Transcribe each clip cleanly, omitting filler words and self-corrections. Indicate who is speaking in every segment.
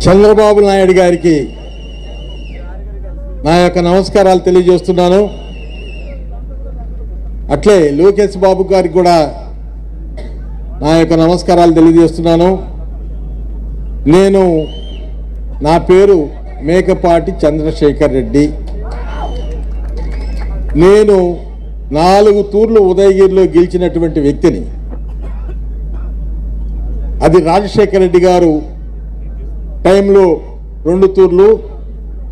Speaker 1: చంద్రబాబు నాయుడు గారికి నా యొక్క నమస్కారాలు తెలియజేస్తున్నాను. అట్లే లోకేష్ బాబు గారికి కూడా నా యొక్క నమస్కారాలు తెలియజేస్తున్నాను. నా పేరు మేకపాటి చంద్రశేఖర్ రెడ్డి. నేను 4 తూర్లు ఉదయగిరిలో గెలిచినటువంటి వ్యక్తిని. అది రాజశేఖర్ రెడ్డి గారు టైంలో 2 తూర్లు,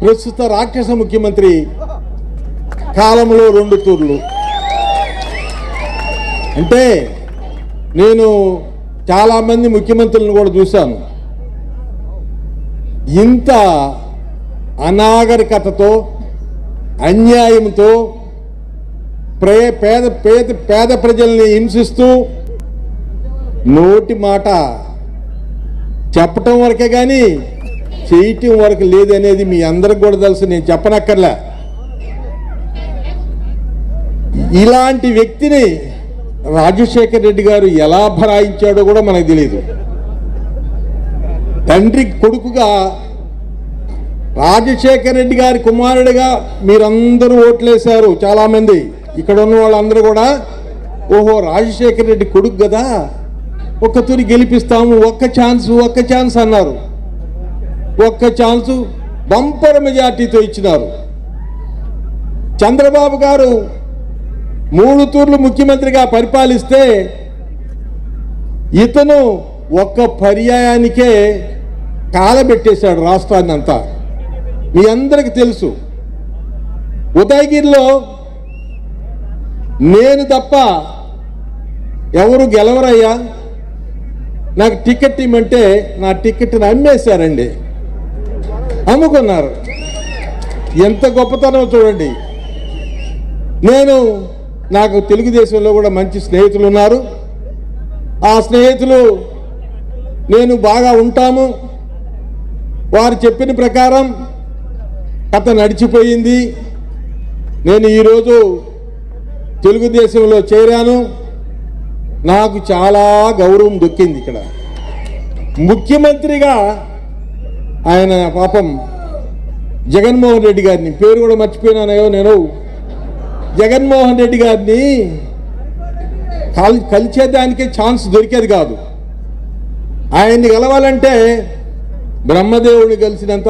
Speaker 1: ప్రస్తుత రాక్షస ముఖ్యమంత్రి కాలంలో 2 తూర్లు. అంటే నేను చాలామంది ముఖ్యమంత్రులను కూడా చూశాను. ఇంత అనాగరికతతో, అన్యాయంతో పేద ప్రజల్ని హింసిస్తూ నోటి మాట చెప్పటం వరకే కానీ చేయటం వరకు లేదనేది మీ అందరికి కూడా తెలుసు, నేను చెప్పనక్కర్లే. ఇలాంటి వ్యక్తిని రాజశేఖర్ రెడ్డి గారు ఎలా భరాయించాడో కూడా మనకు తెలియదు. తండ్రి కొడుకుగా రాజశేఖర్ రెడ్డి గారి కుమారుడిగా మీరందరూ ఓట్లేశారు. చాలామంది ఇక్కడ ఉన్న వాళ్ళందరూ కూడా ఓహో రాజశేఖర్ రెడ్డి కొడుకు కదా, ఒక్క తూరి గెలిపిస్తాము, ఒక్క ఛాన్స్ అన్నారు. ఒక్క ఛాన్సు బంపర్ మెజార్టీతో ఇచ్చినారు. చంద్రబాబు గారు 3 తూర్లు ముఖ్యమంత్రిగా పరిపాలిస్తే ఇతను ఒక్క పర్యాయానికే కాలబెట్టేశాడు రాష్ట్రాన్ని అంతా. మీ అందరికి తెలుసు. ఉదయగిరిలో నేను తప్ప ఎవరు గెలవరయ్యా, నాకు టికెట్ ఇమ్మంటే నా టికెట్ని అమ్మేశారండి, అమ్ముకున్నారు. ఎంత గొప్పతనం చూడండి. నాకు తెలుగుదేశంలో కూడా మంచి స్నేహితులు ఉన్నారు. ఆ స్నేహితులు నేను బాగా ఉంటాము. వారు చెప్పిన ప్రకారం కథ నడిచిపోయింది. నేను ఈరోజు తెలుగుదేశంలో చేరాను. నాకు చాలా గౌరవం దొక్కింది. ఇక్కడ ముఖ్యమంత్రిగా ఆయన పాపం జగన్మోహన్ రెడ్డి గారిని, పేరు కూడా మర్చిపోయినానో నేను, జగన్మోహన్ రెడ్డి గారిని కలిసేదానికే ఛాన్స్ దొరికేది కాదు. ఆయన్ని కలవాలంటే బ్రహ్మదేవుడిని కలిసినంత,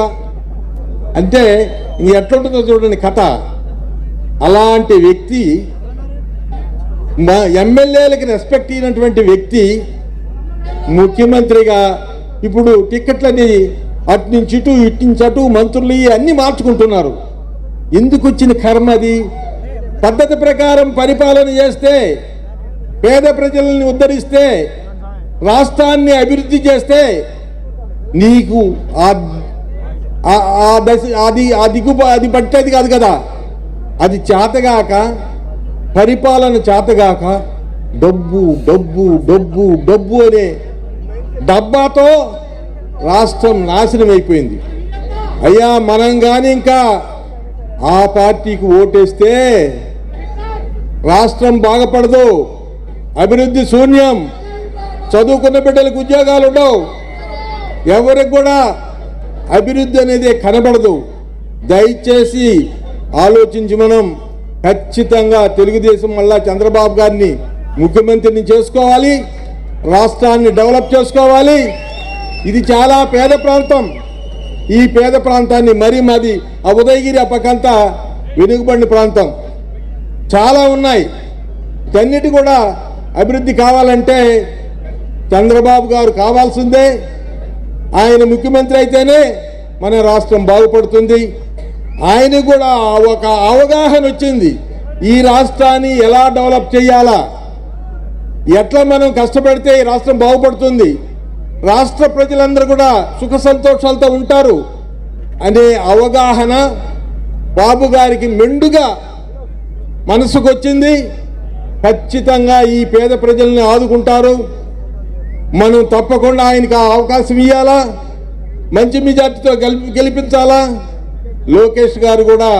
Speaker 1: అంటే ఎట్లుంటుందో చూడండి కథ. అలాంటి వ్యక్తి, ఎమ్మెల్యేలకి రెస్పెక్ట్ ఇచ్చినటువంటి వ్యక్తి ముఖ్యమంత్రిగా ఇప్పుడు టికెట్లని అటు నుంచి ఇటు, ఇటు నుంచి అటు, మంత్రులు అన్నీ మార్చుకుంటున్నారు. ఎందుకు వచ్చిన కర్మ అది? పద్ధతి ప్రకారం పరిపాలన చేస్తే, పేద ప్రజలని ఉద్ధరిస్తే, రాష్ట్రాన్ని అభివృద్ధి చేస్తే నీకు అది పట్టేది కాదు కదా. అది చేతగాక, పరిపాలన చేతగాక డబ్బు డబ్బు డబ్బు డబ్బు అనే డబ్బాతో రాష్ట్రం నాశనం అయిపోయింది. అయ్యా, మనం కానీ ఇంకా ఆ పార్టీకి ఓటేస్తే రాష్ట్రం బాగుపడదు, అభివృద్ధి శూన్యం, చదువుకున్న బిడ్డలకు ఉద్యోగాలు ఉండవు, ఎవరికి కూడా అభివృద్ధి అనేది కనబడదు. దయచేసి ఆలోచించి మనం ఖచ్చితంగా తెలుగుదేశం మళ్ళా చంద్రబాబు గారిని ముఖ్యమంత్రిని చేసుకోవాలి, రాష్ట్రాన్ని డెవలప్ చేసుకోవాలి. ఇది చాలా పేద ప్రాంతం. ఈ పేద ప్రాంతాన్ని మాది ఆ ఉదయగిరి ఆ పక్కంతా వెనుకబడిన ప్రాంతం చాలా ఉన్నాయి. వీటన్నిటి కూడా అభివృద్ధి కావాలంటే చంద్రబాబు గారు కావాల్సిందే. ఆయన ముఖ్యమంత్రి అయితేనే మన రాష్ట్రం బాగుపడుతుంది. ఆయన కూడా ఒక అవగాహన వచ్చింది, ఈ రాష్ట్రాన్ని ఎలా డెవలప్ చేయాలా, ఎట్లా మనం కష్టపడితే ఈ రాష్ట్రం బాగుపడుతుంది, రాష్ట్ర ప్రజలందరూ కూడా సుఖ సంతోషాలతో ఉంటారు అనే అవగాహన బాబు గారికి మెండుగా మనసుకు వచ్చింది. ఖచ్చితంగా ఈ పేద ప్రజల్ని ఆదుకుంటారు. మనం తప్పకుండా ఆయనకు అవకాశం ఇవ్వాలా, మంచి మెజార్టీతో గెలిపించాలా. లోకేష్ గారు కూడా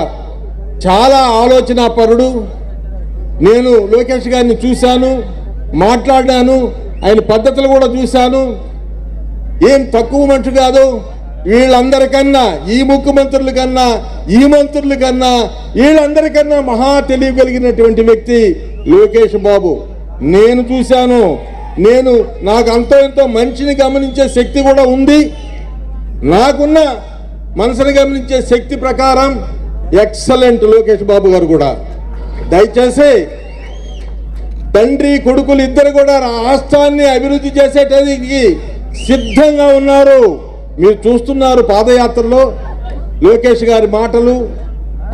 Speaker 1: చాలా ఆలోచనాపరుడు. నేను లోకేష్ గారిని చూశాను, మాట్లాడాను, ఆయన పద్ధతులు కూడా చూశాను. ఏం తక్కువ మనిషి కాదు. వీళ్ళందరికన్నా, ఈ ముఖ్యమంత్రుల కన్నా, ఈ మంత్రుల కన్నా, వీళ్ళందరికన్నా మహా తెలివి కలిగినటువంటి వ్యక్తి లోకేష్ బాబు. నేను చూశాను. నాకు అంతో ఎంతో మనిషిని గమనించే శక్తి కూడా ఉంది. నాకున్న మనసుని గమనించే శక్తి ప్రకారం ఎక్సలెంట్ లోకేష్ బాబు గారు కూడా. దయచేసి తండ్రి కొడుకులు ఇద్దరు కూడా రాష్ట్రాన్ని అభివృద్ధి చేసేటానికి సిద్ధంగా ఉన్నారు. మీరు చూస్తున్నారు పాదయాత్రలో లోకేష్ గారి మాటలు,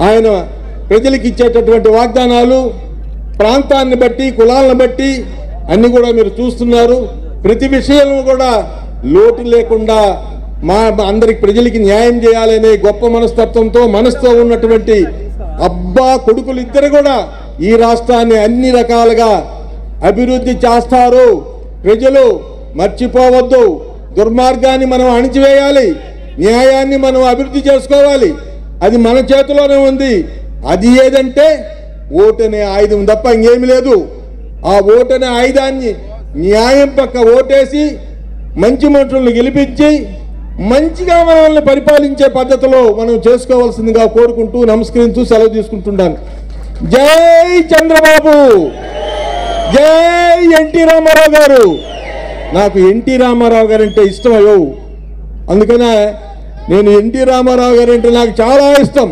Speaker 1: ఆయన ప్రజలకు ఇచ్చేటటువంటి వాగ్దానాలు, ప్రాంతాన్ని బట్టి, కులాలను బట్టి అన్ని కూడా మీరు చూస్తున్నారు. ప్రతి విషయం కూడా లోటు లేకుండా అందరికి ప్రజలకి న్యాయం చేయాలనే గొప్ప మనసుతో ఉన్నటువంటి అబ్బా కొడుకులు ఇద్దరు కూడా ఈ రాష్ట్రాన్ని అన్ని రకాలుగా అభివృద్ధి చేస్తారు. ప్రజలు మర్చిపోవద్దు. దుర్మార్గాన్ని మనం అణిచివేయాలి, న్యాయాన్ని మనం అభివృద్ధి చేసుకోవాలి. అది మన చేతిలోనే ఉంది. అది ఏదంటే ఓటనే ఆయుధం తప్ప ఇంకేమి లేదు. ఆ ఓటనే ఆయుధాన్ని న్యాయం పక్క ఓటేసి మంచి మనుషులను గెలిపించి మంచిగా మనల్ని పరిపాలించే పద్ధతిలో మనం చేసుకోవాల్సిందిగా కోరుకుంటూ నమస్కరిస్తూ సెలవు తీసుకుంటున్నాను. జై చంద్రబాబు, జై ఎన్టీ రామారావు గారు. నాకు ఎన్టీ రామారావు గారు అంటే ఇష్టం అయ్యో, అందుకనే నేను ఎన్టీ రామారావు గారు అంటే నాకు చాలా ఇష్టం.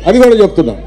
Speaker 1: అది కూడా చెప్తున్నాను.